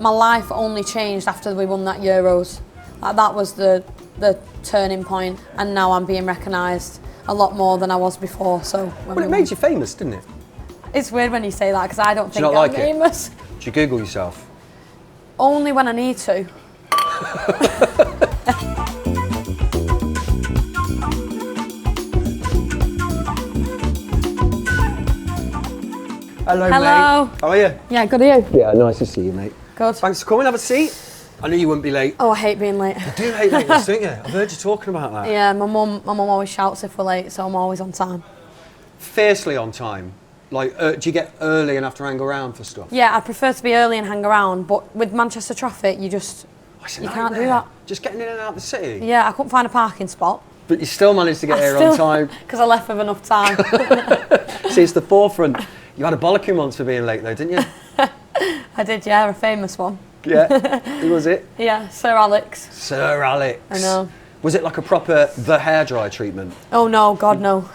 my life only changed after we won that Euros. Like, that was the turning point, and now I'm being recognised a lot more than I was before. So well, it made you famous, didn't it? It's weird when you say that because I don't think I'm famous. Do you Google yourself? Only when I need to. Hello, Hello. mate. How are you? Yeah, good, are you? Yeah, nice to see you, mate. Good. Thanks for coming. Have a seat. I knew you wouldn't be late. Oh, I hate being late. You do hate lateness, don't you? I've heard you talking about that. Yeah, my mum always shouts if we're late, so I'm always on time. Fiercely on time. Like, do you get early and have to hang around for stuff? Yeah, I prefer to be early and hang around, but with Manchester traffic, you can't do that. Just getting in and out of the city? Yeah, I couldn't find a parking spot. But you still managed to get here on time. Because I left with enough time. See, it's the forefront. You had a bollocking once for being late though, didn't you? I did, yeah, a famous one. Yeah. Who was it? Yeah, Sir Alex. Sir Alex. I know. Was it like a proper the hairdryer treatment? Oh no, God no.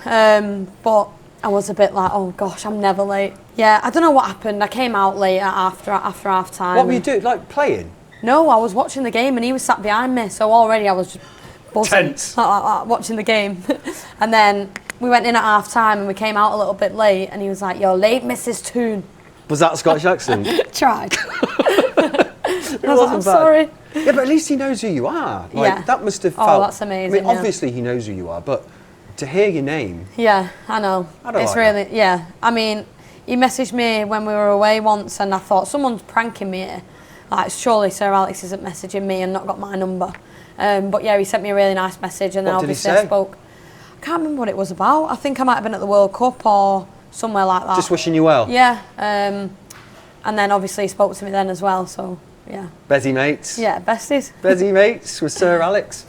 But I was a bit like, oh gosh, I'm never late. Yeah, I don't know what happened. I came out late after half time. What were you doing? Like playing? No, I was watching the game and he was sat behind me, so already I was just buzzing. Tense. Like, watching the game. And then we went in at half time and we came out a little bit late and he was like, "You're late, Mrs. Toone." Was that a Scottish accent? Tried. It I was like, I'm bad. sorry. Yeah, but at least he knows who you are. Like, Yeah. that must have felt... Oh, that's amazing, I mean, obviously he knows who you are, but to hear your name... Yeah, I know. I don't it's like really, that. yeah. I mean, he messaged me when we were away once and I thought, someone's pranking me here. Like, surely Sir Alex isn't messaging me and not got my number. But yeah, he sent me a really nice message and then What did he obviously say? I spoke. I can't remember what it was about. I think I might have been at the World Cup or somewhere like that. Just wishing you well? Yeah. And then obviously he spoke to me then as well, so yeah. Bezzy mates? Yeah, besties. Bezzy mates with Sir Alex.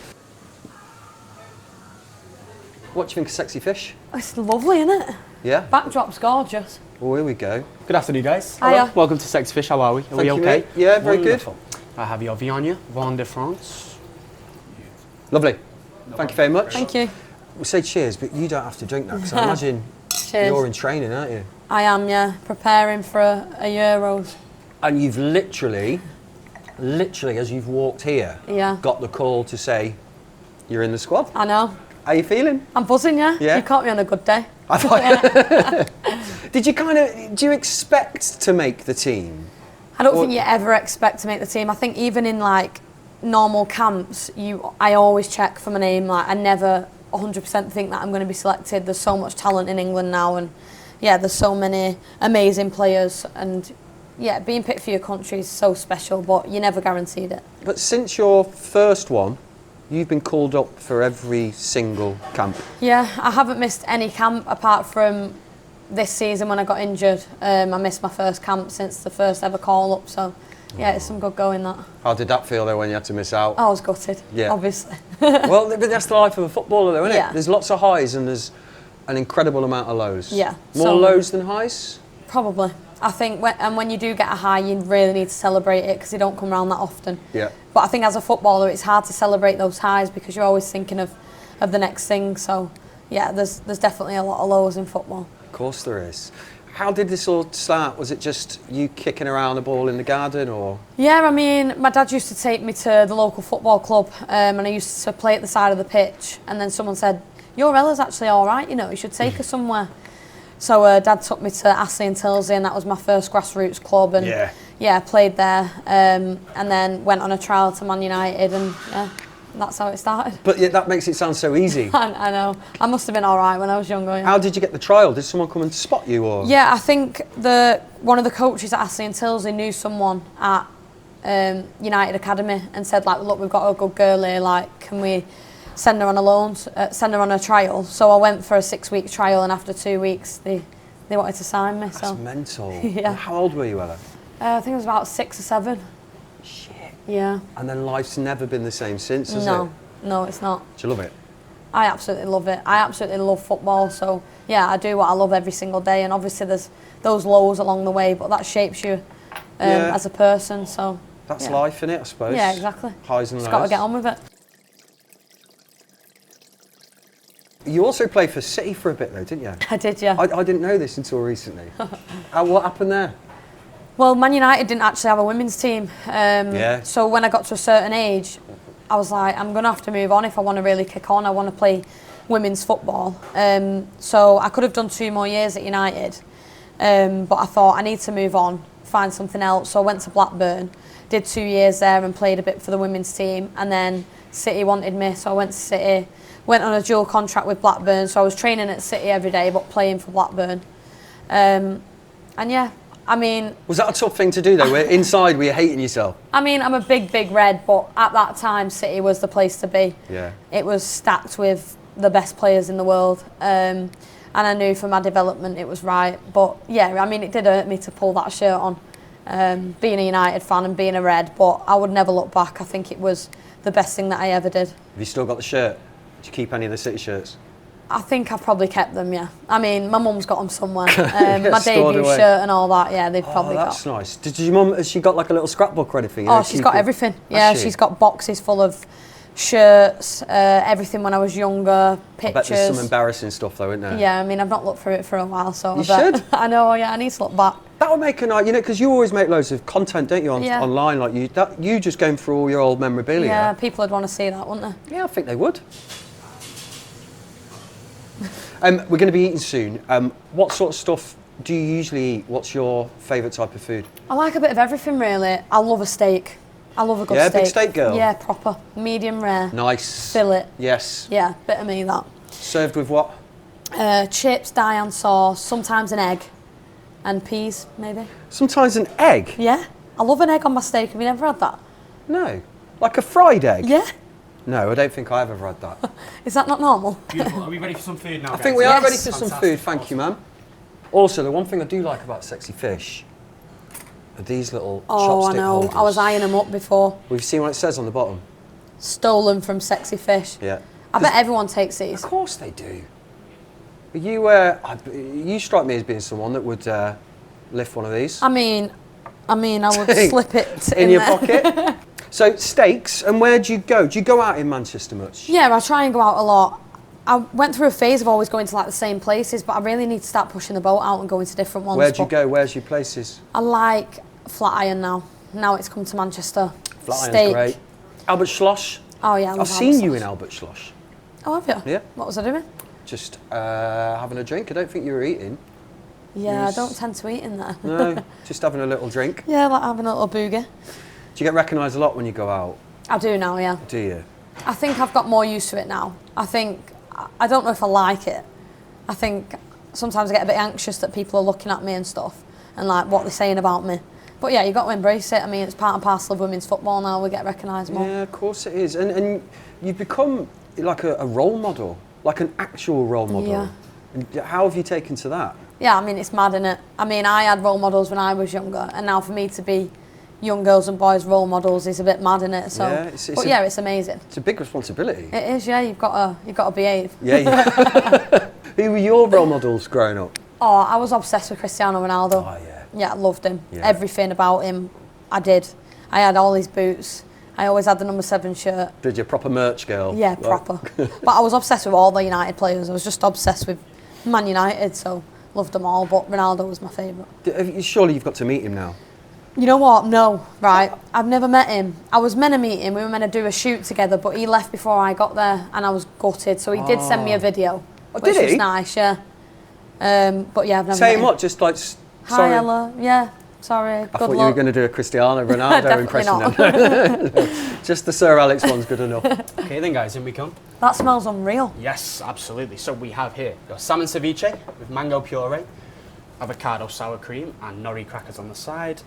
What do you think of Sexy Fish? It's lovely, isn't it? Yeah? Backdrop's gorgeous. Well, here we go. Good afternoon, guys. Hiya. Welcome to Sexy Fish. How are we? Are Thank we you, okay? mate. Yeah, very Wonderful. I have your viande, vin de France. Lovely. Thank you very much. Thank you. We say cheers, but you don't have to drink that, because I imagine Cheers. you're in training, aren't you? I am, yeah, preparing for a Euros. And you've literally, as you've walked here, Yeah. got the call to say you're in the squad. I know. How are you feeling? I'm buzzing, yeah? Yeah? You caught me on a good day. I thought, do you expect to make the team? I don't Or- think you ever expect to make the team. I think even in like normal camps, I always check for my name. Like I never 100% think that I'm going to be selected. There's so much talent in England now, and yeah, there's so many amazing players, and yeah, being picked for your country is so special, but you never guaranteed it. But since your first one, you've been called up for every single camp. Yeah, I haven't missed any camp apart from this season when I got injured. I missed my first camp since the first ever call up, so yeah, it's some good going that. How did that feel though when you had to miss out? I was gutted, Yeah. obviously. Well, but that's the life of a footballer though, isn't Yeah. it? There's lots of highs and there's an incredible amount of lows. Yeah, More so- lows than highs? Probably. I think when you do get a high, you really need to celebrate it because they don't come around that often. Yeah. But I think as a footballer, it's hard to celebrate those highs because you're always thinking of the next thing. So, yeah, there's definitely a lot of lows in football. Of course there is. How did this all start? Was it just you kicking around the ball in the garden or? Yeah, I mean, my dad used to take me to the local football club and I used to play at the side of the pitch. And then someone said, "Your Ella's actually all right, you know, you should take her somewhere." So Dad took me to Astley and Tilsley, and that was my first grassroots club. And yeah, played there, and then went on a trial to Man United, and yeah, that's how it started. But yeah, that makes it sound so easy. I know. I must have been all right when I was younger. Yeah. How did you get the trial? Did someone come and spot you or? Yeah, I think one of the coaches at Astley and Tilsley knew someone at United Academy and said, like, "Look, we've got a good girl here. Like, can we send her on a loan, send her on a trial?" So I went for a 6-week trial, and after 2 weeks, they wanted to sign me. That's So mental. Yeah. How old were you, Ella? I think it was about 6 or 7. Shit. Yeah. And then life's never been the same since, has it? No, it's not. Do you love it? I absolutely love it. I absolutely love football. So yeah, I do what I love every single day, and obviously there's those lows along the way, but that shapes you Yeah. as a person. So That's yeah. life, innit, I suppose? Yeah, exactly. Highs and lows. Just got to get on with it. You also played for City for a bit though, didn't you? I did, yeah. I didn't know this until recently. What happened there? Well, Man United didn't actually have a women's team. So when I got to a certain age, I was like, I'm going to have to move on if I want to really kick on. I want to play women's football. So I could have done 2 more years at United. But I thought I need to move on, find something else. So I went to Blackburn, did 2 years there and played a bit for the women's team. And then City wanted me, so I went to City. Went on a dual contract with Blackburn, so I was training at City every day but playing for Blackburn. And yeah, I mean... Was that a tough thing to do though? Inside, were you hating yourself? I mean, I'm a big red, but at that time, City was the place to be. Yeah. It was stacked with the best players in the world. And I knew for my development it was right. But yeah, I mean, it did hurt me to pull that shirt on, being a United fan and being a red, but I would never look back. I think it was the best thing that I ever did. Have you still got the shirt? Did you keep any of the City shirts? I think I've probably kept them, yeah. I mean, my mum's got them somewhere. My debut shirt and all that, yeah, they've probably got. That's nice. Did your mum, has she got like a little scrapbook or anything? Oh, she's got everything. Yeah, she's got boxes full of shirts, everything when I was younger, pictures. I bet there's some embarrassing stuff though, isn't there? Yeah, I mean, I've not looked through it for a while, so you should. I know, yeah, I need to look back. That would make a night, you know, because you always make loads of content, don't you, online? Like you just going through all your old memorabilia. Yeah, people would want to see that, wouldn't they? Yeah, I think they would. We're going to be eating soon. What sort of stuff do you usually eat? What's your favourite type of food? I like a bit of everything, really. I love a steak. I love a good steak. Yeah, big steak girl? Yeah, proper. Medium rare. Nice. Fillet. Yes. Yeah, bit of me, that. Served with what? Chips, Diane sauce, sometimes an egg. And peas, maybe. Sometimes an egg? Yeah. I love an egg on my steak. Have you never had that? No. Like a fried egg? Yeah. No, I don't think I've ever had that. Is that not normal? Beautiful. Are we ready for some food now, I guys? think we are ready for Fantastic. some food, thank you, ma'am. Also, the one thing I do like about sexy fish are these little chopstick I know. holders. I was eyeing them up before. We've seen what it says on the bottom. Stolen from Sexy Fish. Yeah. I bet everyone takes these. Of course they do. You strike me as being someone that would lift one of these. I mean, I would slip it in your pocket. So steaks, and where do you go? Do you go out in Manchester much? Yeah, I try and go out a lot. I went through a phase of always going to like the same places, but I really need to start pushing the boat out and going to different ones. Where do you go? Where's your places? I like Flatiron now. Now it's come to Manchester. Flatiron's great. Albert Schloss. Oh yeah, I've seen you in Albert Schloss. Oh, have you? Yeah. What was I doing? Just having a drink. I don't think you were eating. Yeah, I don't tend to eat in there. No, just having a little drink. Yeah, like having a little boogie. Do you get recognised a lot when you go out? I do now, yeah. Do you? I think I've got more used to it now. I don't know if I like it. I think sometimes I get a bit anxious that people are looking at me and stuff and like what they're saying about me. But yeah, you've got to embrace it. I mean, it's part and parcel of women's football now. We get recognised more. Yeah, of course it is. And you've become like a role model, like an actual role model. Yeah. And how have you taken to that? Yeah, I mean, it's mad, innit? I mean, I had role models when I was younger, and now for me to be young girls and boys role models is a bit mad, innit? So, yeah, it's amazing. It's a big responsibility. It is, yeah. You've got to behave. Yeah. Who were your role models growing up? Oh, I was obsessed with Cristiano Ronaldo. Oh yeah. Yeah, I loved him. Yeah. Everything about him, I did. I had all his boots. I always had the number 7 shirt. Did you proper merch girl? Yeah, proper. But I was obsessed with all the United players. I was just obsessed with Man United, so loved them all. But Ronaldo was my favourite. Surely you've got to meet him now. You know what? No, right. I've never met him. I was meant to meet him. We were meant to do a shoot together, but he left before I got there, and I was gutted. So he did send me a video, which was nice, yeah. But yeah, I've never met him. What? Just like, hi, Ella. Yeah, sorry. I thought you were going to do a Cristiano Ronaldo impression. Not. Just the Sir Alex one's good enough. Okay then, guys, in we come. That smells unreal. Yes, absolutely. So we have here your salmon ceviche with mango puree, avocado sour cream, and nori crackers on the side.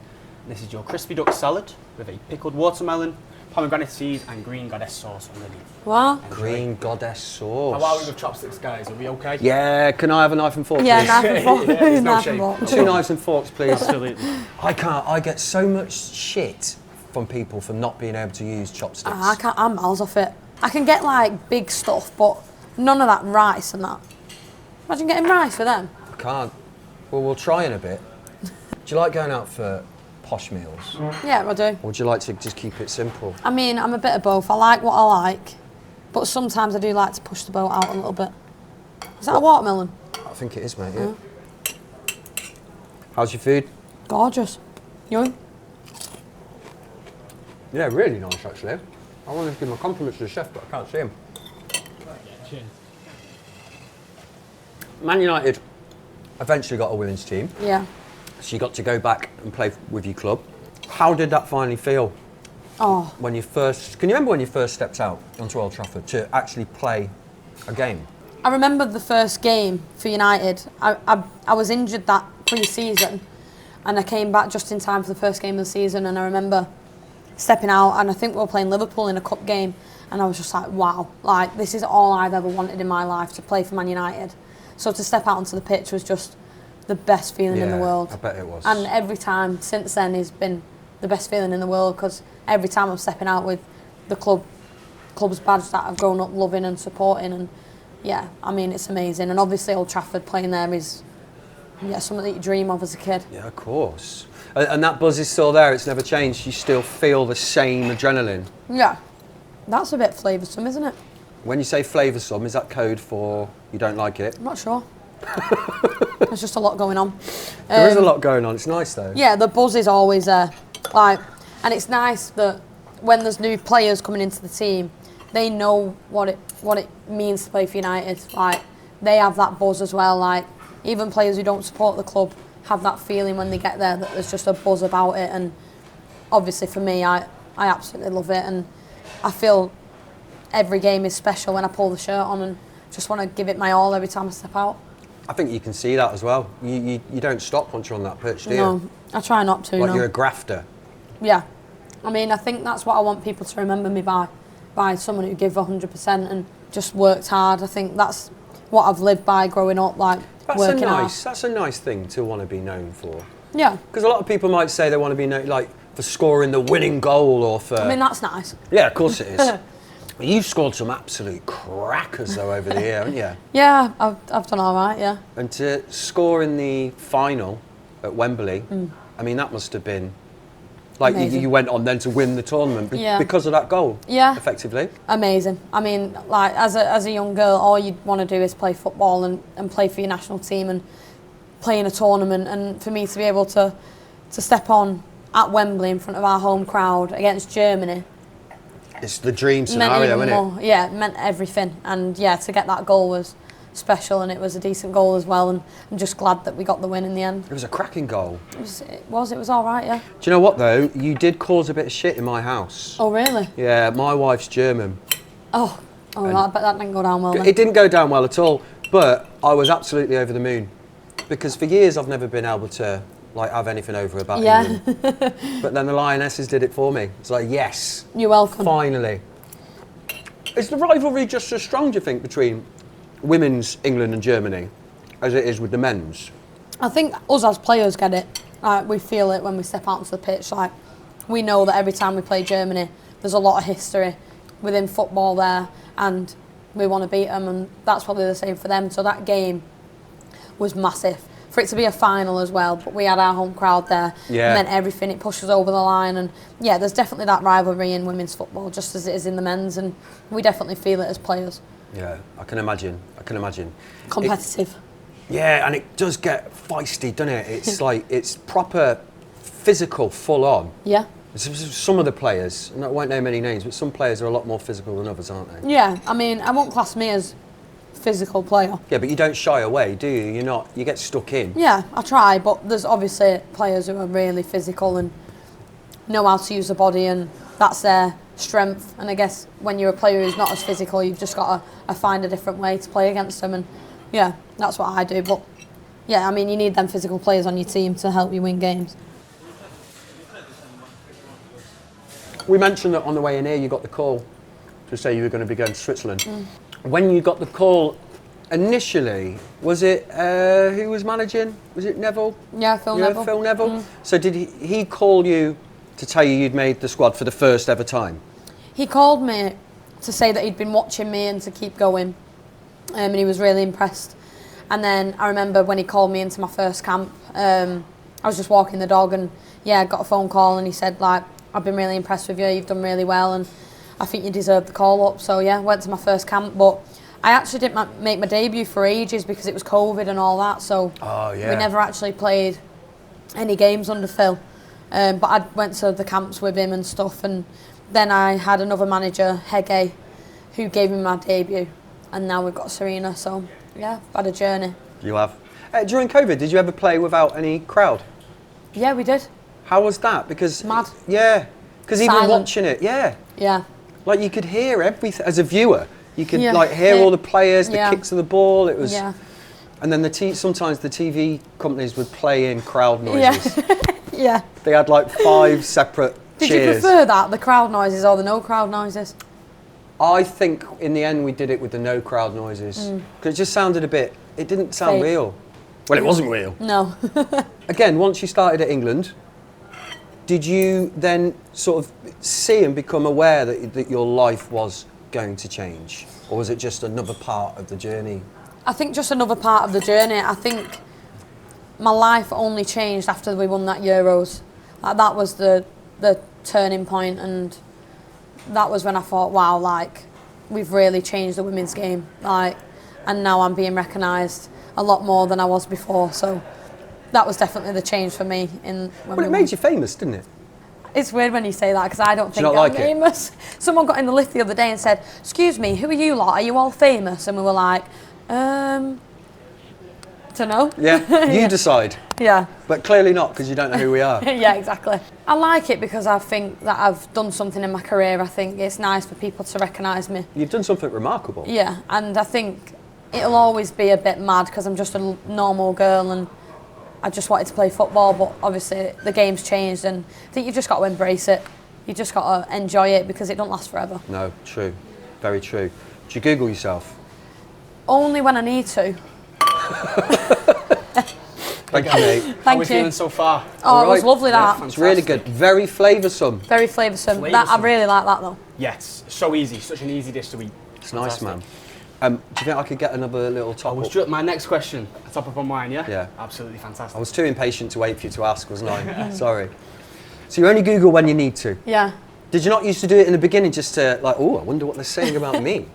This is your crispy duck salad with a pickled watermelon, pomegranate seeds, and green goddess sauce underneath. What? Green goddess sauce. How are we with chopsticks, guys? Are we okay? Yeah, can I have a knife and fork, Yeah, please? knife and fork. Yeah, there's no Knife and shame. fork. 2 knives and forks, please. Absolutely. I can't. I get so much shit from people for not being able to use chopsticks. I can't. I'm miles off it. I can get like big stuff, but none of that rice and that. Imagine getting rice for them. I can't. Well, we'll try in a bit. Do you like going out for posh meals? Yeah, I do. Or would you like to just keep it simple? I mean, I'm a bit of both. I like what I like, but sometimes I do like to push the boat out a little bit. Is that a watermelon? I think it is, mate, yeah. How's your food? Gorgeous. Young? Yeah, really nice actually. I want to give my compliments to the chef, but I can't see him. Cheers. Man United eventually got a women's team, Yeah. so you got to go back and play with your club. How did that finally feel Oh, when you first, can you remember when you first stepped out onto Old Trafford to actually play a game? I remember the first game for United. I was injured that pre-season, and I came back just in time for the first game of the season, and I remember stepping out, and I think we were playing Liverpool in a cup game, and I was just like, wow, like this is all I've ever wanted in my life, to play for Man United. So to step out onto the pitch was just the best feeling in the world. I bet it was. And every time since then has been the best feeling in the world, because every time I'm stepping out with the club's badge that I've grown up loving and supporting, and yeah, I mean, it's amazing. And obviously Old Trafford, playing there is something that you dream of as a kid. Yeah, of course. And that buzz is still there, it's never changed. You still feel the same adrenaline. Yeah, that's a bit flavoursome, isn't it? When you say flavoursome, is that code for you don't like it? I'm not sure. There's just a lot going on. There is a lot going on, it's nice though. Yeah, the buzz is always there. And it's nice that when there's new players coming into the team, they know what it means to play for United. Like, they have that buzz as well. Like, even players who don't support the club have that feeling when they get there that there's just a buzz about it. And obviously for me, I absolutely love it, and I feel every game is special when I pull the shirt on, and just want to give it my all every time I step out. I think you can see that as well. You don't stop once you're on that pitch, do you? No, I try not to. Like no. you're a grafter. Yeah, I mean, I think that's what I want people to remember me by someone who give 100% and just worked hard. I think that's what I've lived by growing up, like working hard. That's a nice thing to want to be known for. Yeah. Because a lot of people might say they want to be known like for scoring the winning goal or for. I mean, that's nice. Yeah, of course it is. You've scored some absolute crackers though over the year, haven't you? Yeah, I've done all right. Yeah. And to score in the final at Wembley, I mean that must have been like you went on then to win the tournament because of that goal. Yeah. Effectively. Amazing. I mean, like as a young girl, all you want to do is play football and play for your national team and play in a tournament. And for me to be able to step on at Wembley in front of our home crowd against Germany. It's the dream scenario, isn't it? Yeah, it meant everything. And yeah, to get that goal was special, and it was a decent goal as well, and I'm just glad that we got the win in the end. It was a cracking goal. It was all right, yeah. Do you know what though? You did cause a bit of shit in my house. Oh really? Yeah, my wife's German. Oh, I bet that didn't go down well then. It didn't go down well at all, but I was absolutely over the moon. Because for years I've never been able to like have anything over about England. But then the Lionesses did it for me. It's like, yes. You're welcome. Finally. Is the rivalry just as strong, do you think, between women's England and Germany as it is with the men's? I think us as players get it. Like, we feel it when we step out onto the pitch. Like, we know that every time we play Germany, there's a lot of history within football there, and we want to beat them, and that's probably the same for them. So that game was massive. For it to be a final as well, but we had our home crowd there. Yeah. It meant everything. It pushed us over the line, and yeah, there's definitely that rivalry in women's football, just as it is in the men's, and we definitely feel it as players. Yeah, I can imagine. Competitive. Yeah, and it does get feisty, doesn't it? It's like, it's proper physical, full on. Yeah. Some of the players, I won't name any names, but some players are a lot more physical than others, aren't they? Yeah, I mean, I won't class me as physical player. Yeah, but you don't shy away, do you? You get stuck in. Yeah, I try, but there's obviously players who are really physical and know how to use the body, and that's their strength. And I guess when you're a player who's not as physical, you've just got to find a different way to play against them. And yeah, that's what I do. But yeah, I mean, you need them physical players on your team to help you win games. We mentioned that on the way in here you got the call to say you were going to be going to Switzerland. When you got the call initially, was it who was managing? Was it Neville? Yeah, Phil Neville. Phil Neville. So did he call you to tell you you'd made the squad for the first ever time? He called me to say that he'd been watching me and to keep going, and he was really impressed. And then I remember when he called me into my first camp, I was just walking the dog, and yeah, I got a phone call, and he said, like, I've been really impressed with you, you've done really well, and I think you deserve the call up. So yeah, went to my first camp, but I actually didn't make my debut for ages because it was COVID and all that, so we never actually played any games under Phil. But I went to the camps with him and stuff, and then I had another manager, Hege, who gave me my debut, and now we've got Serena. So yeah, I've had a journey. You have. During COVID, did you ever play without any crowd? Yeah, we did. How was that? Because Mad. Yeah, because even Silent. watching it, Yeah. like you could hear everything as a viewer. You could Yeah. like hear all the players, the Yeah. kicks of the ball. It was. Yeah. And then sometimes the TV companies would play in crowd noises. Yeah. Yeah. They had like 5 separate Did cheers. you prefer that, the crowd noises or the no crowd noises? I think in the end we did it with the no crowd noises because it just sounded a bit. It didn't sound Fake. real. Well, it wasn't real. No. Again, once you started at England, did you then sort of see and become aware that your life was going to change, or was it just another part of the journey? I think just another part of the journey. I think my life only changed after we won that Euros. Like, that was the turning point, and that was when I thought, wow, like, we've really changed the women's game. Like, and now I'm being recognised a lot more than I was before. So that was definitely the change for me. Well, it made you famous, didn't it? It's weird when you say that, because I don't think not I'm like it? famous. Someone got in the lift the other day and said, "Excuse me, who are you lot? Are you all famous?" And we were like, don't know. Yeah, you decide. Yeah. But clearly not, because you don't know who we are. Yeah, exactly. I like it because I think that I've done something in my career. I think it's nice for people to recognise me. You've done something remarkable. Yeah, and I think it'll always be a bit mad because I'm just a normal girl and I just wanted to play football, but obviously the game's changed, and I think you've just got to embrace it. You just got to enjoy it because it don't last forever. No, true. Very true. Do you Google yourself? Only when I need to. Thank you, mate. How are we Thank you. feeling so far? Oh, it was Alright. lovely, that. Yeah, It's really good. Very flavoursome. Very flavoursome. That, I Flavoursome. really like that though. Yes, so easy, such an easy dish to eat. It's nice, Fantastic. man. Do you think I could get another little top up? My next question, top up on mine, yeah? Yeah. Absolutely fantastic. I was too impatient to wait for you to ask, wasn't I? Sorry. So you only Google when you need to. Yeah. Did you not used to do it in the beginning just to like, oh, I wonder what they're saying about me?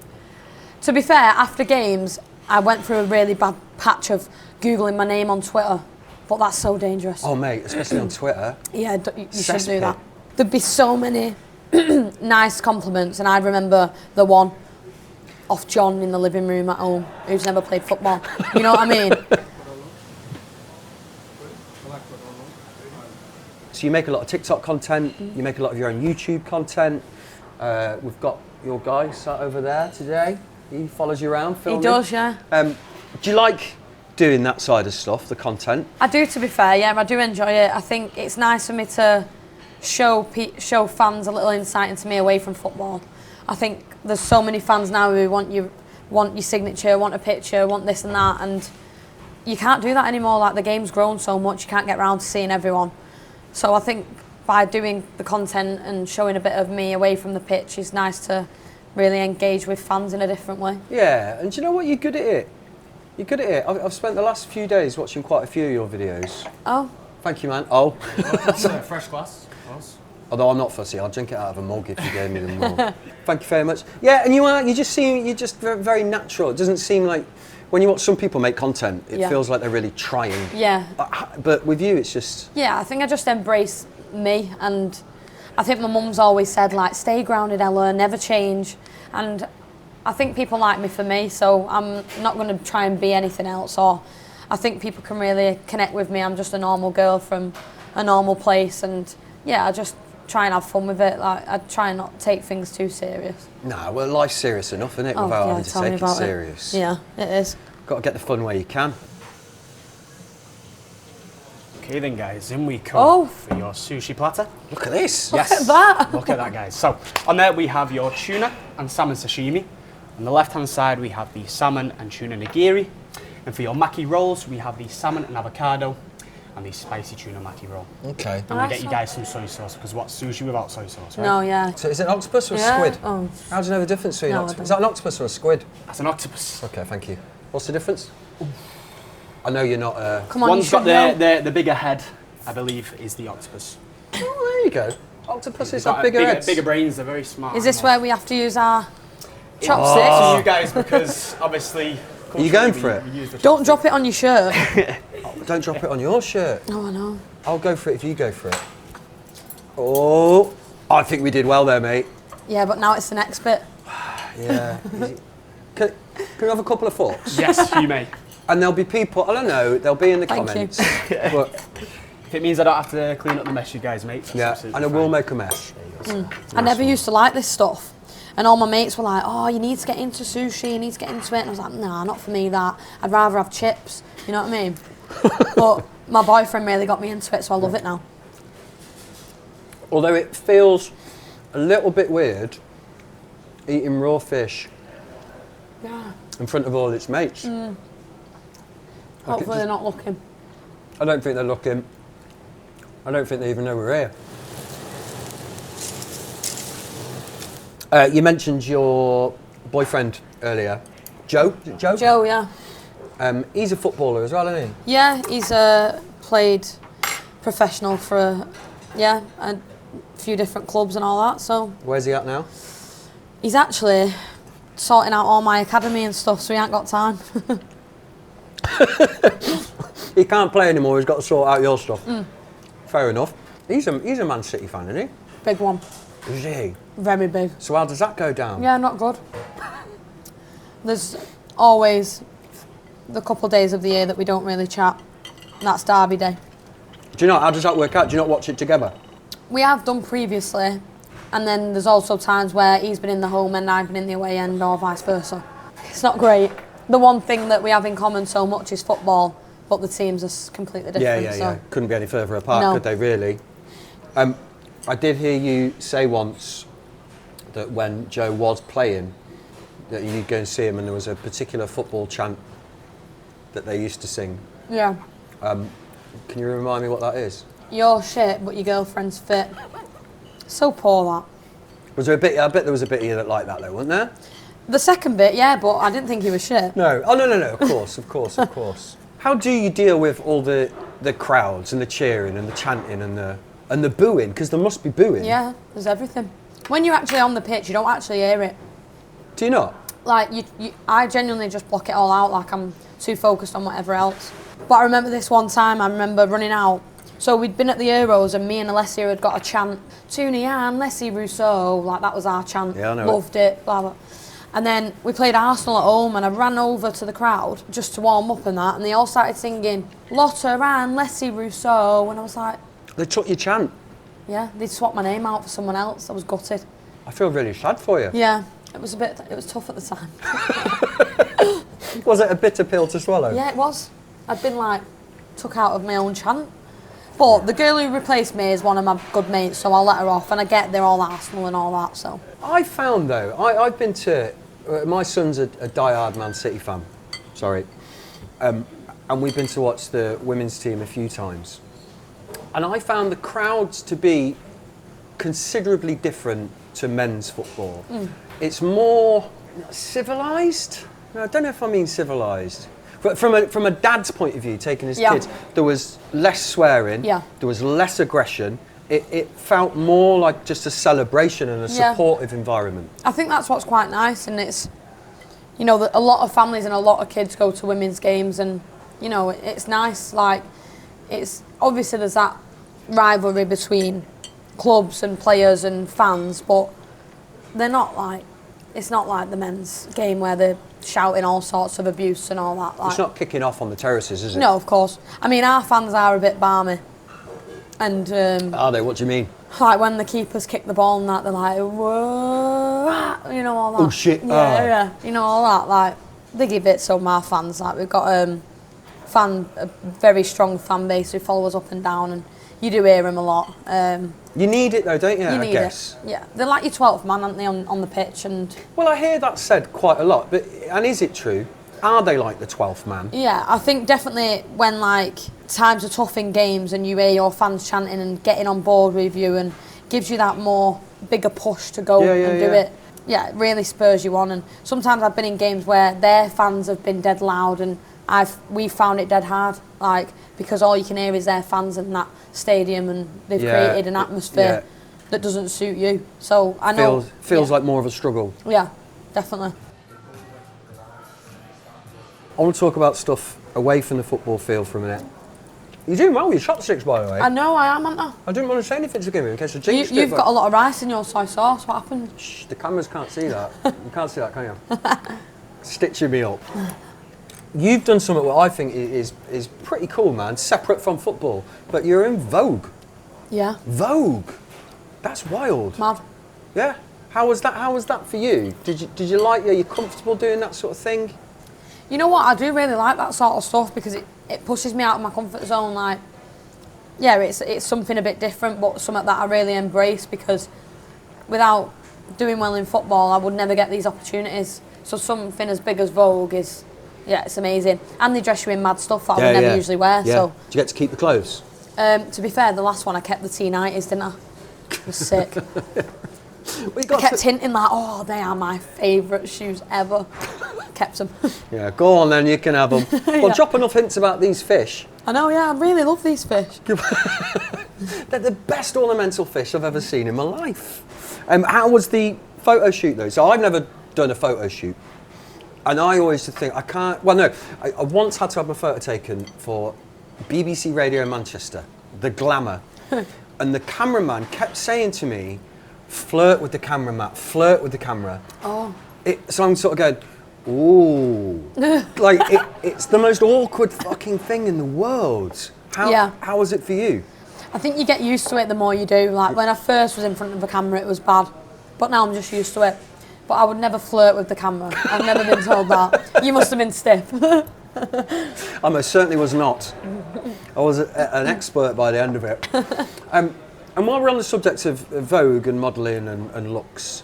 To be fair, after games, I went through a really bad patch of Googling my name on Twitter, but that's so dangerous. Oh, mate, especially on Twitter. Yeah, you shouldn't do Cesspit. that. There'd be so many nice compliments, and I remember the one off John in the living room at home, who's never played football. You know what I mean? So you make a lot of TikTok content, you make a lot of your own YouTube content. We've got your guy sat over there today. He follows you around filming. He does, yeah. Do you like doing that side of stuff, the content? I do, to be fair, yeah, I do enjoy it. I think it's nice for me to show fans a little insight into me away from football. I think there's so many fans now who want your signature, want a picture, want this and that, and you can't do that anymore. Like, the game's grown so much, you can't get around to seeing everyone. So I think by doing the content and showing a bit of me away from the pitch is nice to really engage with fans in a different way. Yeah, and do you know what? You're good at it. You're good at it. I've spent the last few days watching quite a few of your videos. Oh. Thank you, man. Oh. Fresh glass. Although I'm not fussy, I'll drink it out of a mug if you gave me them more. Thank you very much. Yeah, and you're just very natural. It doesn't seem like, when you watch some people make content, it feels like they're really trying. Yeah. But with you, it's just... Yeah, I think I just embrace me, and I think my mum's always said, like, stay grounded, Ella, never change. And I think people like me for me, so I'm not going to try and be anything else. Or I think people can really connect with me. I'm just a normal girl from a normal place, and yeah, I just try and have fun with it. Like, I try and not take things too serious. No, well, life's serious enough, isn't it, without having to tell me take it about serious. Yeah, it is. Got to get the fun where you can. Okay then, guys, in we come Oh. for your sushi platter. Look at this. Look at that. Look at that, guys. So on there we have your tuna and salmon sashimi. On the left-hand side we have the salmon and tuna nigiri. And for your maki rolls, we have the salmon and avocado and the spicy tuna maki roll. Okay. And we get you guys some soy sauce, because what's sushi without soy sauce, right? No, yeah. So is it an octopus or a Yeah. squid? Oh. How do you know the difference between No, I octopus? don't. Is that an octopus or a squid? That's an octopus. Okay, thank you. What's the difference? I know you're not... Come on, One's you got should know. the bigger head, I believe, is the octopus. Oh, there you go. Octopuses They've have got bigger heads. bigger brains, they're very smart. Is this where we have to use our It's chopsticks? up to you guys, because obviously... Are you going for it? we use the Don't chopstick. drop it on your shirt. Don't drop it on your shirt. Oh, I know. I'll go for it if you go for it. Oh, I think we did well there, mate. Yeah, but now it's the next bit. Yeah. Can we have a couple of forks? Yes, you may. And there'll be people, I don't know, they'll be in the Thank comments. you. But, If it means I don't have to clean up the mess, you guys make. That's yeah, absolutely and I will fine. make a mess. I never used to like this stuff. And all my mates were like, oh, you need to get into sushi, you need to get into it. And I was like, nah, not for me that. I'd rather have chips, you know what I mean? But my boyfriend really got me into it, so I love it now. Although it feels a little bit weird eating raw fish in front of all its mates. Hopefully they're not looking. I don't think they're looking. I don't think they even know we're here. You mentioned your boyfriend earlier, Joe. Is it Joe? Joe, yeah. He's a footballer as well, isn't he? Yeah, he's played professional for a few different clubs and all that, so. Where's he at now? He's actually sorting out all my academy and stuff, so he ain't got time. He can't play anymore, he's got to sort out your stuff. Fair enough. He's a Man City fan, isn't Big one. he? Is he? Very big. So how does that go down? Yeah, not good. There's always the couple of days of the year that we don't really chat. And that's Derby Day. Do you know, how does that work out? Do you not watch it together? We have done previously, and then there's also times where he's been in the home end, I've been in the away end, or vice versa. It's not great. The one thing that we have in common so much is football, but the teams are completely different. Yeah. Couldn't be any further apart, No. could they really? I did hear you say once that when Joe was playing, that you'd go and see him and there was a particular football chant that they used to sing. Yeah. Can you remind me what that is? You're shit, but your girlfriend's fit. So poor, that. Was there a bit? I bet there was a bit of you that liked that though, wasn't there? The second bit, yeah, but I didn't think he was shit. No. Oh no. Of course. How do you deal with all the crowds and the cheering and the chanting and the booing? Because there must be booing. Yeah, there's everything. When you're actually on the pitch, you don't actually hear it. Do you not? Like, I genuinely just block it all out, like I'm too focused on whatever else. But I remember this one time, I remember running out. So we'd been at the Euros and me and Alessia had got a chant, Toone and Leslie Rousseau, like that was our chant. Yeah, I know. Loved it, blah, blah. And then we played Arsenal at home and I ran over to the crowd just to warm up and that, and they all started singing, Lotta and Leslie Rousseau, and I was like... They took your chant. Yeah, they'd swapped my name out for someone else. I was gutted. I feel really sad for you. Yeah, it was tough at the time. Was it a bitter pill to swallow? Yeah, it was. I'd been like, took out of my own chant. But the girl who replaced me is one of my good mates, so I'll let her off. And I get they're all Arsenal and all that, so. I found though, I've been to, my son's a die-hard Man City fan, sorry. And we've been to watch the women's team a few times. And I found the crowds to be considerably different to men's football. It's more civilised. I don't know if I mean civilised. But from a dad's point of view, taking his kids, there was less swearing, there was less aggression. It felt more like just a celebration and a supportive environment. I think that's what's quite nice, and it's, you know, a lot of families and a lot of kids go to women's games, and, you know, it's nice, like, it's, obviously there's that rivalry between clubs and players and fans, but they're not like, it's not like the men's game where they're shouting all sorts of abuse and all that. Like, it's not kicking off on the terraces, is it? No, of course. I mean, our fans are a bit balmy. And are they? What do you mean? Like when the keepers kick the ball and that, they're like, whoa, you know, all that. Oh shit! Yeah, you know, all that. Like, they give it some our fans. Like, we've got a very strong fan base who follow us up and down, and you do hear them a lot. You need it though, don't you? You need I guess. it. Yeah, they're like your 12th man, aren't they, on the pitch? And well, I hear that said quite a lot, and is it true? Are they like the 12th man? Yeah, I think definitely when like times are tough in games and you hear your fans chanting and getting on board with you, and gives you that more bigger push to go and do it. Yeah, it really spurs you on. And sometimes I've been in games where their fans have been dead loud, and we found it dead hard, like, because all you can hear is their fans in that stadium, and they've created an atmosphere that doesn't suit you. So I know feels like more of a struggle. Yeah, definitely. I want to talk about stuff away from the football field for a minute. You're doing well with your chopsticks, by the way. I know, I am, aren't I? I didn't want to say anything to give you in case I jinxed it. You've got a lot of rice in your soy sauce. What happened? Shh, the cameras can't see that. You can't see that, can you? Stitching me up. You've done something what I think is pretty cool, man. Separate from football, but you're in Vogue. Yeah. Vogue. That's wild. Mad. Yeah. How was that? How was that for you? Did you like? Are you comfortable doing that sort of thing? You know what? I do really like that sort of stuff because it pushes me out of my comfort zone. Like, yeah, it's something a bit different, but something that I really embrace because without doing well in football, I would never get these opportunities. So something as big as Vogue is, yeah, it's amazing. And they dress you in mad stuff that I would never usually wear. Yeah. So. Do you get to keep the clothes? To be fair, the last one I kept the T90s, didn't I? It was sick. Well, I kept hinting like, oh, they are my favourite shoes ever. Kept them. Yeah, go on then, you can have them. Well, drop enough hints about these fish. I know, yeah, I really love these fish. They're the best ornamental fish I've ever seen in my life. How was the photo shoot though? So I've never done a photo shoot. And I always think, I can't, well no, I once had to have my photo taken for BBC Radio Manchester, The Glamour. And the cameraman kept saying to me, flirt with the camera, Matt, flirt with the camera. Oh. So I'm sort of going, ooh. Like, it's the most awkward fucking thing in the world. How was it for you? I think you get used to it the more you do. Like, when I first was in front of a camera, it was bad. But now I'm just used to it. But I would never flirt with the camera. I've never been told that. You must have been stiff. I most certainly was not. I was an expert by the end of it. And while we're on the subject of Vogue and modelling and looks,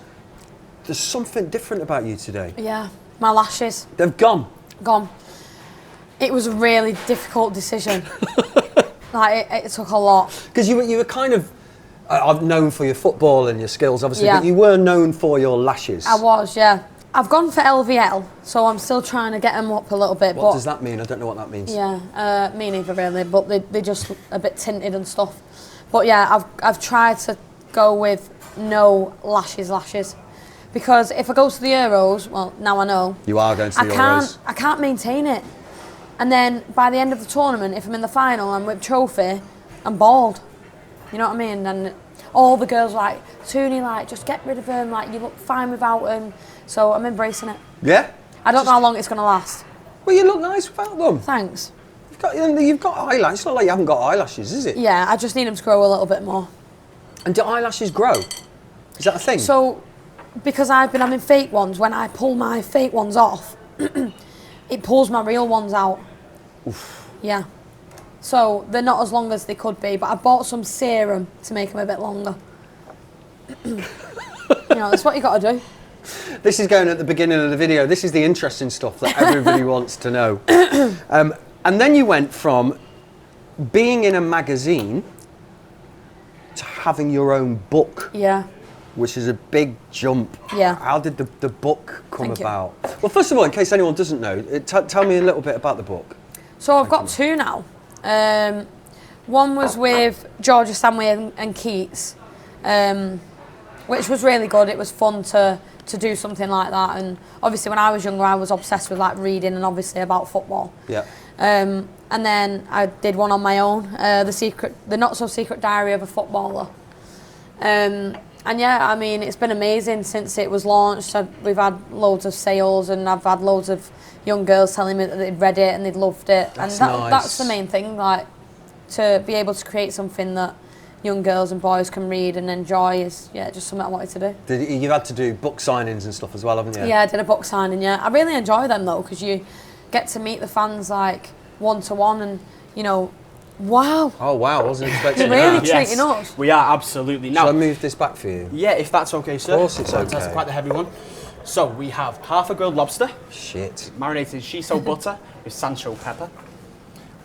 there's something different about you today. Yeah, my lashes. They've gone. Gone. It was a really difficult decision. Like, it took a lot. Because you were kind of, I've known for your football and your skills, obviously, Yeah. but you were known for your lashes. I was, yeah. I've gone for LVL, so I'm still trying to get them up a little bit. What does that mean? I don't know what that means. Yeah, me neither really, but they're just a bit tinted and stuff. But yeah, I've tried to go with no lashes. Because if I go to the Euros, well, now I know. You are going to the Euros. I can't maintain it. And then by the end of the tournament, if I'm in the final and with trophy, I'm bald. You know what I mean? And all the girls are like, Toone, like, just get rid of them, like, you look fine without them. So I'm embracing it. Yeah? I don't know how long it's going to last. Well, you look nice without them. Thanks. You've got eyelashes. It's not like you haven't got eyelashes, is it? Yeah, I just need them to grow a little bit more. And do eyelashes grow? Is that a thing? So, because I've been having fake ones, when I pull my fake ones off, it pulls my real ones out. Oof. Yeah. So, they're not as long as they could be, but I bought some serum to make them a bit longer. You know, that's what you got to do. This is going at the beginning of the video. This is the interesting stuff that everybody wants to know. And then you went from being in a magazine to having your own book. Yeah. Which is a big jump. Yeah. How did the book come Thank you. about? Well, first of all, in case anyone doesn't know, tell me a little bit about the book. So I've got two now. One was with Georgia Stanway and Keats, which was really good. It was fun to do something like that. And obviously when I was younger, I was obsessed with like reading and obviously about football. Yeah. And then I did one on my own, the Not So Secret Diary of a Footballer. And yeah, I mean, it's been amazing since it was launched. We've had loads of sales and I've had loads of young girls telling me that they'd read it and they'd loved it. That's and nice. That's the main thing, like, to be able to create something that young girls and boys can read and enjoy is, yeah, just something I wanted to do. You've had to do book signings and stuff as well, haven't you? Yeah, I did a book signing, yeah. I really enjoy them though, because you get to meet the fans like one-to-one and, you know, wow. Oh wow, I wasn't expecting You're really that. treating us. We are, absolutely. Now, Shall I move this back for you? yeah, if that's okay, sir. Of course it's That's okay. quite the heavy one. So we have half a grilled lobster, Shit. marinated in shiso butter with Sancho pepper.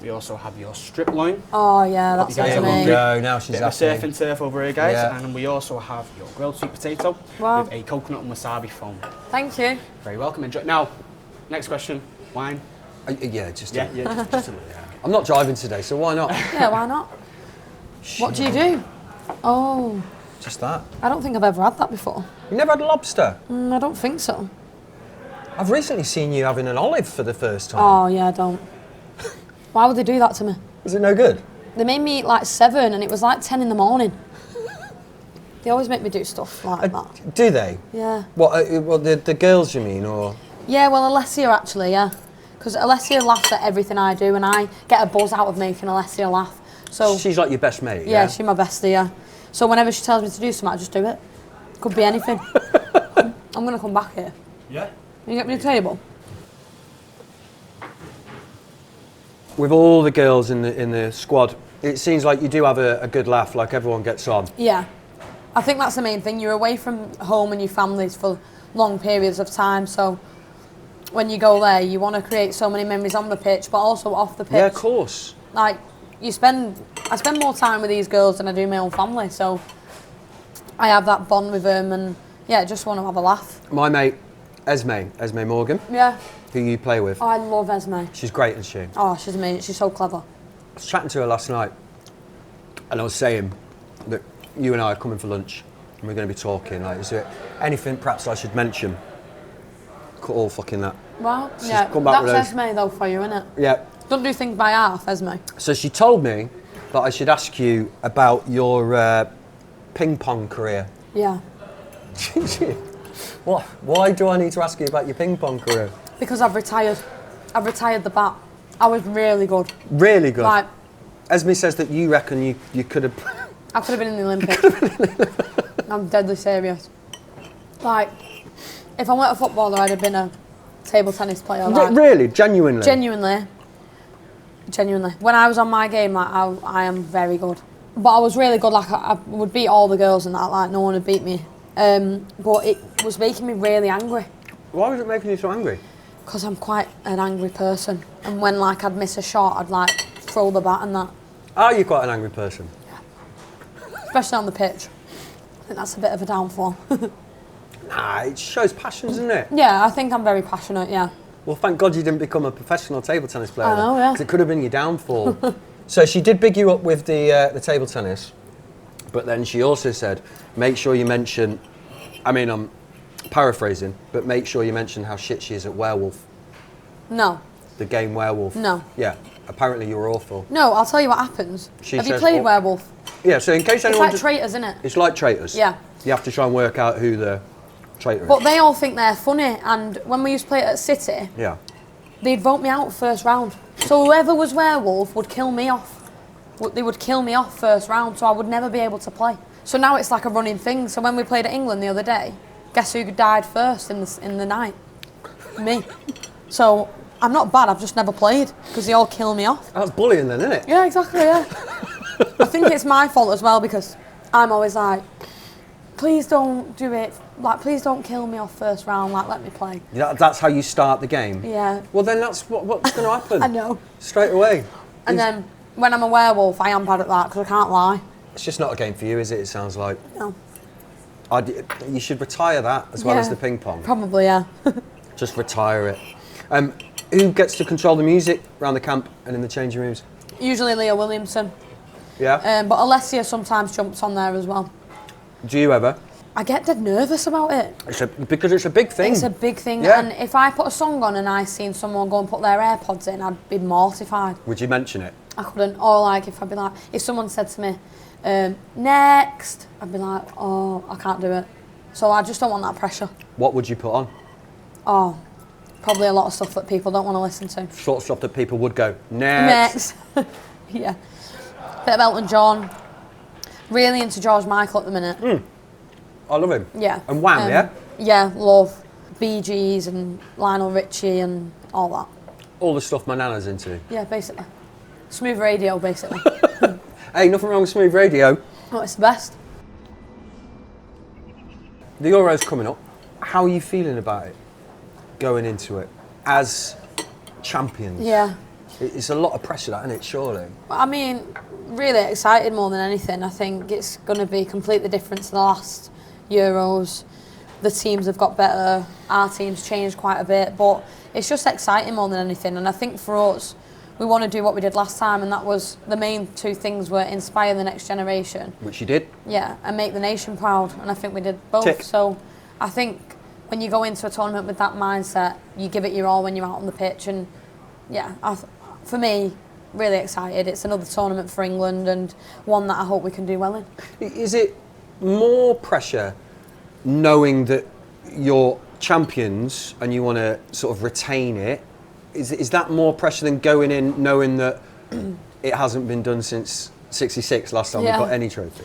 We also have your strip loin, Oh yeah, that's you guys There are we amazing. hungry. go, now she's bit of a surf and turf over here, guys. Yeah. And then we also have your grilled sweet potato Wow. with a coconut and wasabi foam. Thank you. Very welcome. Enjoy. Now, next question. Wine. Yeah, just Yeah, yeah, just a little. I'm not driving today, so why not? Yeah, why not? What do you do? Oh, Just that. I don't think I've ever had that before. You never had lobster? I don't think so. I've recently seen you having an olive for the first time. Oh yeah, I don't. Why would they do that to me? Was it no good? They made me eat like 7 and it was like 10 in the morning. They always make me do stuff like that. Do they? Yeah. What the girls you mean, or? Yeah, well, Alessia actually, yeah. Because Alessia laughs at everything I do and I get a buzz out of making Alessia laugh. So she's like your best mate, yeah? She's my bestie, yeah. So whenever she tells me to do something, I just do it. Could be anything. I'm going to come back here. Yeah. Can you get me a table? With all the girls in the squad, it seems like you do have a good laugh, like everyone gets on. Yeah. I think that's the main thing. You're away from home and your families for long periods of time, so when you go there, you want to create so many memories on the pitch, but also off the pitch. Yeah, of course. Like, I spend more time with these girls than I do my own family, so I have that bond with them and, yeah, just want to have a laugh. My mate, Esme Morgan, Yeah. who you play with. Oh, I love Esme. She's great, isn't she? Oh, she's amazing. She's so clever. I was chatting to her last night, and I was saying that you and I are coming for lunch, and we're going to be talking. Like, is there anything perhaps I should mention? Cut all fucking that. Well, She's yeah, come back with that's those. Esme though for you, innit? Yeah. Don't do things by half, Esme. So she told me that I should ask you about your ping pong career. Yeah. What? Why do I need to ask you about your ping pong career? Because I've retired. I've retired the bat. I was really good. Really good. Like, Esme says that you reckon you could have. I could have been in the Olympics. I'm deadly serious. Like, if I weren't a footballer, I'd have been a table tennis player. Like, Really? Genuinely? Genuinely. When I was on my game, like, I am very good. But I was really good. Like, I would beat all the girls and that. Like, no one would beat me. But it was making me really angry. Why was it making you so angry? Because I'm quite an angry person. And when, like, I'd miss a shot, I'd, like, throw the bat and that. Are you quite an angry person? Especially on the pitch. I think that's a bit of a downfall. Nah, it shows passion, doesn't it? Yeah, I think I'm very passionate, yeah. Well, thank God you didn't become a professional table tennis player. I know, yeah. 'Cause it could have been your downfall. So she did big you up with the table tennis, but then she also said, make sure you mention, I mean, I'm paraphrasing, but make sure you mention how shit she is at Werewolf. No. The game Werewolf. No. Yeah, apparently you were awful. No, I'll tell you what happens. She Have you says, played oh, Werewolf? Yeah, so in case It's anyone... like traitors, isn't it? It's like traitors. Yeah. You have to try and work out who the traitor is. But they all think they're funny, and when we used to play it at City, Yeah. they'd vote me out first round. So whoever was Werewolf would kill me off. They would kill me off first round, so I would never be able to play. So now it's like a running thing. So when we played at England the other day, guess who died first in the night? Me. So I'm not bad, I've just never played, because they all kill me off. That's bullying then, isn't it? Yeah, exactly, yeah. I think it's my fault as well, because I'm always like, please don't do it. Like, please don't kill me off first round. Like, let me play. That's how you start the game? Yeah. Well, then that's what's going to happen. I know. Straight away. And then when I'm a werewolf, I am bad at that because I can't lie. It's just not a game for you, is it? It sounds like. No. You should retire that as well as the ping pong. Probably, yeah. Just retire it. Who gets to control the music around the camp and in the changing rooms? Usually Leah Williamson. Yeah? But Alessia sometimes jumps on there as well. Do you ever? I get dead nervous about it. Because it's a big thing. It's a big thing. Yeah. And if I put a song on and I seen someone go and put their AirPods in, I'd be mortified. Would you mention it? I couldn't. Or like if I'd be like, if someone said to me, next, I'd be like, oh, I can't do it. So I just don't want that pressure. What would you put on? Oh, probably a lot of stuff that people don't want to listen to. Sort of stuff that people would go, next. Yeah. Bit of Elton John. Really into George Michael at the minute. I love him. Yeah. And Wham, yeah? Yeah, love. Bee Gees and Lionel Richie and all that. All the stuff my nana's into. Yeah, basically. Smooth radio, basically. Hey, nothing wrong with smooth radio. Oh, it's the best. The Euro's coming up. How are you feeling about it? Going into it as champions? Yeah. It's a lot of pressure, that, isn't it, surely? I mean, really excited more than anything. I think it's going to be completely different to the last Euros. The teams have got better, our team's changed quite a bit, but it's just exciting more than anything. And I think for us, we want to do what we did last time, and that was the main two things were inspire the next generation. Which you did. Yeah, and make the nation proud, and I think we did both. Tick. So I think when you go into a tournament with that mindset, you give it your all when you're out on the pitch, and yeah, for me, really excited. It's another tournament for England and one that I hope we can do well in. Is it more pressure knowing that you're champions and you want to sort of retain it? Is that more pressure than going in knowing that it hasn't been done since 66, last time we got any trophy?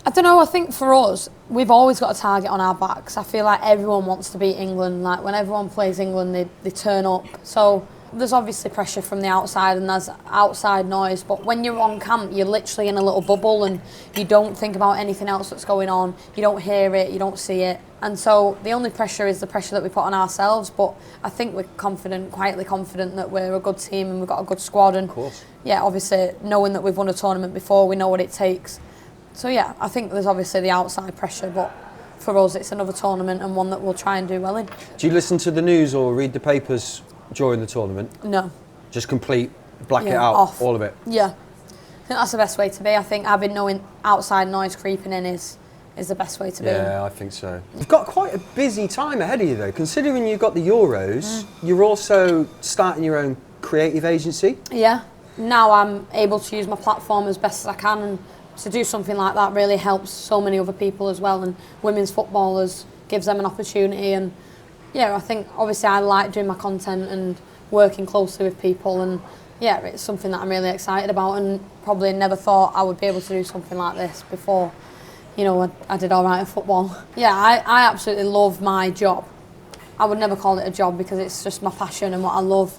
I don't know, I think for us, we've always got a target on our backs. I feel like everyone wants to beat England. Like when everyone plays England, they turn up. So there's obviously pressure from the outside and there's outside noise, but when you're on camp, you're literally in a little bubble and you don't think about anything else that's going on. You don't hear it, you don't see it. And so the only pressure is the pressure that we put on ourselves, but I think we're confident, quietly confident that we're a good team and we've got a good squad. And of course. Yeah, obviously knowing that we've won a tournament before, we know what it takes. So yeah, I think there's obviously the outside pressure, but for us it's another tournament and one that we'll try and do well in. Do you listen to the news or read the papers during the tournament? No. Just complete, black it out, off. all of it? Yeah. I think that's the best way to be. I think having knowing outside noise creeping in is the best way to be. Yeah, I think so. You've got quite a busy time ahead of you though, considering you've got the Euros, you're also starting your own creative agency. Yeah. Now I'm able to use my platform as best as I can, and to do something like that really helps so many other people as well, and women's footballers, gives them an opportunity. And yeah, I think obviously I like doing my content and working closely with people, and yeah, it's something that I'm really excited about, and probably never thought I would be able to do something like this before, you know, I did all right in football. Yeah, I absolutely love my job. I would never call it a job because it's just my passion and what I love.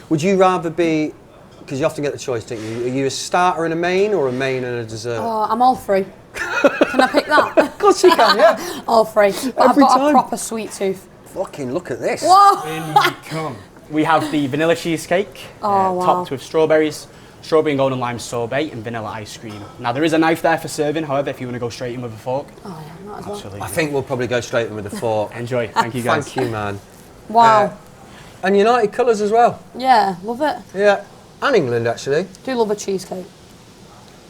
Would you rather be, because you often get the choice, don't you? Are you a starter and a main, or a main and a dessert? Oh, I'm all three. Can I pick that? Of course you can, yeah. All three. But I've Every got time. a proper sweet tooth. Fucking look at this. Whoa! In you come. We have the vanilla cheesecake, Oh, wow. topped with strawberries, strawberry and golden lime sorbet, and vanilla ice cream. Now there is a knife there for serving, however, if you want to go straight in with a fork. Oh yeah, not as well. Absolutely. I think we'll probably go straight in with the fork. Enjoy. Thank you guys. Thank you, man. Wow. And United colours as well. Yeah, love it. Yeah. And England, actually. Do love a cheesecake.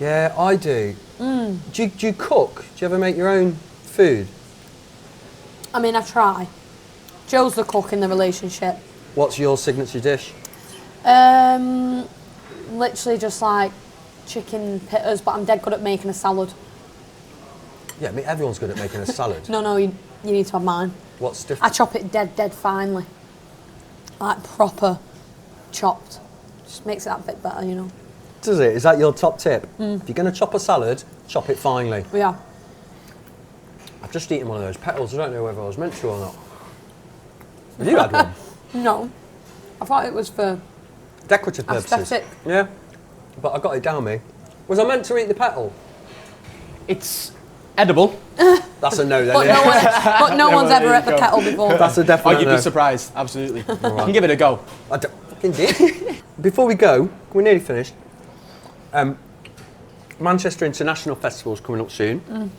Yeah, I do. Do you cook? Do you ever make your own food? I mean, I try. Joe's the cook in the relationship. What's your signature dish? Literally just like chicken pitters, but I'm dead good at making a salad. Yeah, I mean, everyone's good at making a salad. No, you need to have mine. What's I different? chop it dead finely. Like proper chopped. Just makes it that bit better, you know. Does it? Is that your top tip? If you're going to chop a salad, chop it finely. Yeah. I've just eaten one of those petals. I don't know whether I was meant to or not. Have you had one? No. I thought it was for Decorative purposes. aesthetic. Yeah. But I got it down me. Was I meant to eat the petal? It's edible. That's a no then. But no Well, one's there ever you ate the go. kettle before. That's a Oh, definite you'd no. be surprised. Absolutely. You can give it a go. I fucking did. Before we go, we're nearly finished. Manchester International Festival's coming up soon.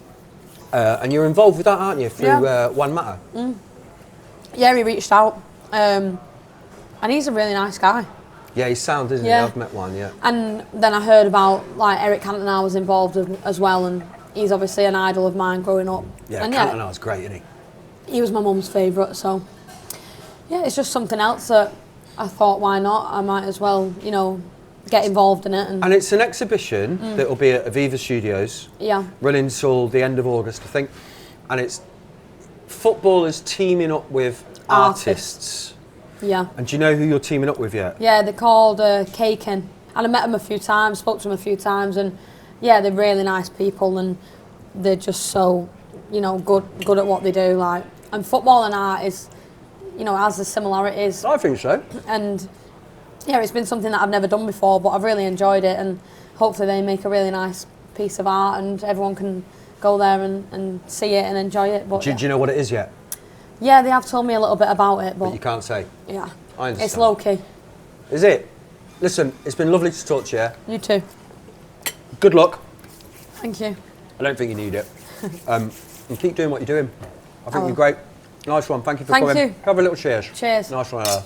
And you're involved with that, aren't you? Through One Matter. Yeah, he reached out. And he's a really nice guy. Yeah, he's sound, isn't Yeah. he? I've met one, yeah. And then I heard about, like, Eric Cantona was involved as well, and he's obviously an idol of mine growing up. Yeah, and Cantona's great, isn't he? he was my mum's favourite, so yeah, it's just something else that I thought, why not? I might as well, you know, get involved in it. And it's an exhibition that will be at Aviva Studios, Yeah, running till the end of August, I think. And it's footballers teaming up with artists. yeah. And do you know who you're teaming up with yet? Yeah, they're called Caken. And I met them a few times, spoke to them a few times, and yeah, they're really nice people, and they're just so, you know, good at what they do. Like, and football and art is, you know, has the similarities. I think so. And yeah, it's been something that I've never done before, but I've really enjoyed it, and hopefully they make a really nice piece of art and everyone can go there and see it and enjoy it. But Do you know what it is yet? yeah, they have told me a little bit about it, But but you can't say. yeah, I understand. it's low key. Is it? Listen, it's been lovely to talk to you. You too. Good luck. Thank you. I don't think you need it. And keep doing what you're doing. I think will. you're great. Nice one. Thank you for Thank coming. you. Have a little cheers. Cheers. Nice one, Ella.